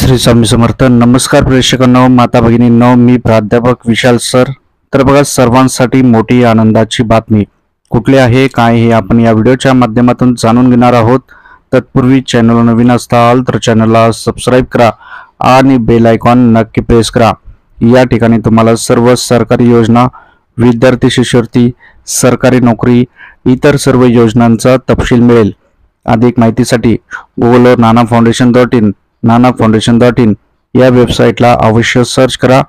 श्री स्वामी समर्थ. नमस्कार प्रेक्षकांनो, माता भगिनींनो, मी प्राध्यापक विशाल सर. तर बघा, सर्वांसाठी मोठी आनंदाची बातमी कुठली आहे, काय हे आपण या व्हिडिओच्या माध्यमातून जाणून घेणार आहोत. तत्पूर्वी चॅनल नवीन असाल तर चॅनलला सबस्क्राईब करा आणि बेल आयकॉन नक्की प्रेस करा. या ठिकाणी तुम्हाला सर्व सरकारी योजना, विद्यार्थी शिष्यवृत्ती, सरकारी नोकरी, इतर सर्व योजनांचा तपशील मिळेल. अधिक माहितीसाठी गुगलवर nanafoundation.in या वेबसाईटला अवश्य सर्च करा.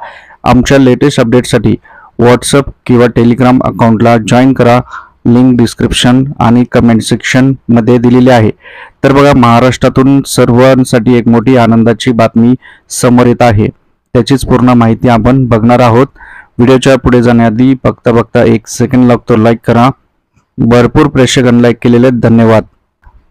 आमच्या लेटेस्ट अपडेटसाठी व्हॉट्सअप किंवा टेलिग्राम अकाउंटला जॉईन करा. लिंक डिस्क्रिप्शन आणि कमेंट सेक्शन मध्ये दिलेली आहे. तर बघा, महाराष्ट्रातून सर्वांसाठी एक मोठी आनंदाची बातमी समोर येत आहे. त्याचीच पूर्ण माहिती आपण बघणार आहोत. व्हिडिओच्या पुढे जाण्याआधी बघता एक सेकंड लागतो, लाईक करा. भरपूर प्रेक्षकांना लाईक केलेले धन्यवाद.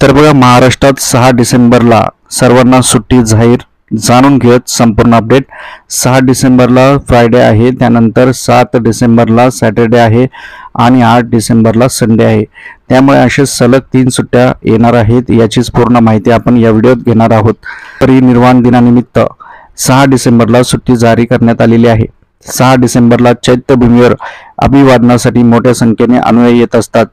तर बघा, महाराष्ट्रात 6 डिसेंबरला सर्वांना सुट्टी जाहीर. जाणून घेत संपूर्ण अपडेट. 6 डिसेंबरला फ्रायडे आहे, त्यानंतर 7 डिसेंबरला सॅटर्डे आहे आणि 8 डिसेंबरला संडे आहे. त्यामुळे असे सलग 3 सुट्ट्या येणार आहेत. याचीच पूर्ण माहिती आपण या व्हिडिओत घेणार आहोत. परिनिर्वाण दिनानिमित्त 6 डिसेंबरला सुट्टी जारी करण्यात आलेली आहे. 6 डिसेंबरला चैत्यभूमीवर अभिवादनासाठी मोठ्या संख्येने अनुयायी येत असतात.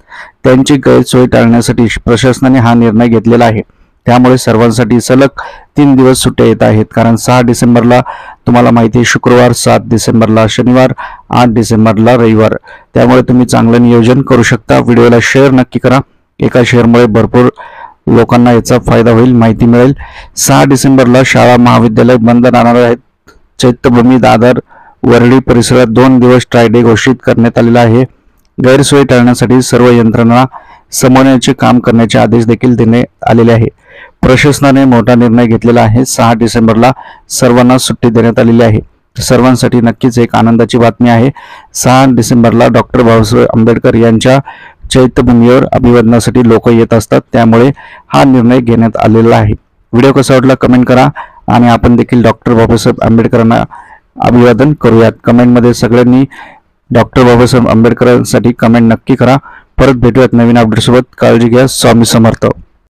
त्यांची गैरसोय टाळण्यासाठी प्रशासनाने हा निर्णय घेतलेला आहे. त्यामुळे सर्वांसाठी सलग 3 दिवस सुट्ट्या येत आहेत. कारण 6 डिसेंबरला तुम्हाला माहिती आहे शुक्रवार, 7 डिसेंबरला शनिवार, 8 डिसेंबरला रविवार. त्यामुळे तुम्ही चांगलं नियोजन करू शकता. व्हिडिओला शेअर नक्की करा. एका शेअरमुळे भरपूर लोकांना याचा फायदा होईल, माहिती मिळेल. 6 डिसेंबरला शाळा महाविद्यालय बंद राहणार आहेत. चैत्यभूमी, दादर, वरळी परिसरात 2 दिवस ट्रायडे घोषित करण्यात आलेला आहे. गैरसोय टाळण्यासाठी सर्व यंत्रणा समन्वयाचे काम करण्याचे आदेश देखील देण्यात आलेले आहे. प्रशासनाने मोठा निर्णय घेतलेला आहे. 6 डिसेंबरला सर्वांना सुट्टी देण्यात आलेली आहे. सर्वांसाठी नक्कीच एक आनंदाची बातमी आहे. 6 डिसेंबरला डॉक्टर बाबासाहेब आंबेडकर यांच्या चैत्यभूमीवर अभिवादनासाठी लोक येत असतात. त्यामुळे हा निर्णय घेण्यात आलेला आहे. व्हिडिओ कसा वाटला कमेंट करा आणि आपण देखील डॉक्टर बाबासाहेब आंबेडकरांना अभिवादन करूयात. कमेंटमध्ये सगळ्यांनी डॉक्टर बाबासाहेब आंबेडकरांसाठी कमेंट नक्की करा. परत भेटूयात नवीन अपडेट सोबत. काळजी घ्या. स्वामी समर्थ.